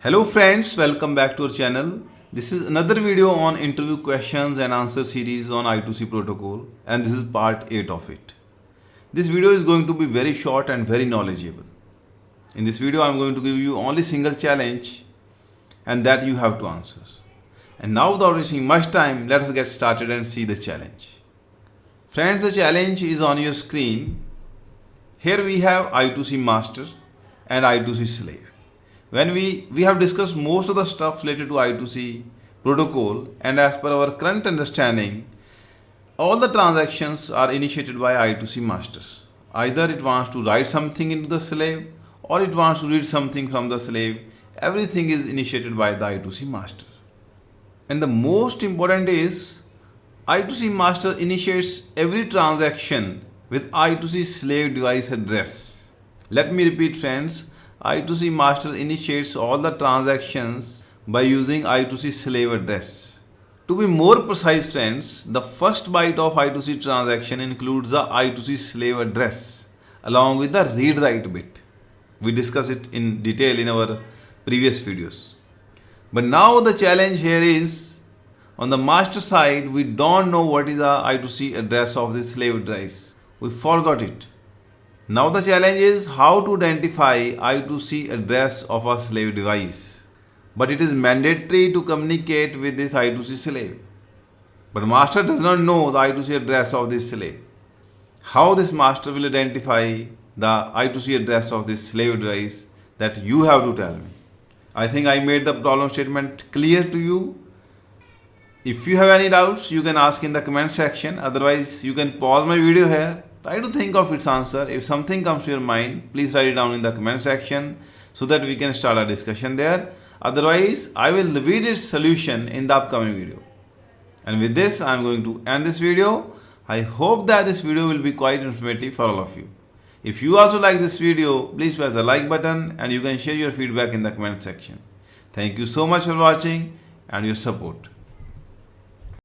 Hello friends, welcome back to our channel. This is another video on interview questions and answer series on I2C protocol, and this is part 8 of it. This video is going to be very short and very knowledgeable. In this video I am going to give you only single challenge and that you have to answer. And now without wasting much time, let us get started and see the challenge. Friends, the challenge is on your screen. Here we have I2C master and I2C slave. When we have discussed most of the stuff related to I2C protocol, and as per our current understanding, all the transactions are initiated by I2C master. Either it wants to write something into the slave or it wants to read something from the slave. Everything is initiated by the I2C master. And the most important is I2C master initiates every transaction with I2C slave device address. Let me repeat friends. I2C master initiates all the transactions by using I2C slave address. To be more precise friends, the first byte of I2C transaction includes the I2C slave address along with the read-write bit. We discussed it in detail in our previous videos. But now the challenge here is, on the master side, we don't know what is the I2C address of this slave address. We forgot it. Now the challenge is how to identify I2C address of a slave device. But it is mandatory to communicate with this I2C slave. But master does not know the I2C address of this slave. How this master will identify the I2C address of this slave device, that you have to tell me. I think I made the problem statement clear to you. If you have any doubts, you can ask in the comment section. Otherwise, you can pause my video here. Try to think of its answer. If something comes to your mind, please write it down in the comment section so that we can start a discussion there. Otherwise, I will reveal its solution in the upcoming video. And with this, I am going to end this video. I hope that this video will be quite informative for all of you. If you also like this video, please press the like button and you can share your feedback in the comment section. Thank you so much for watching and your support.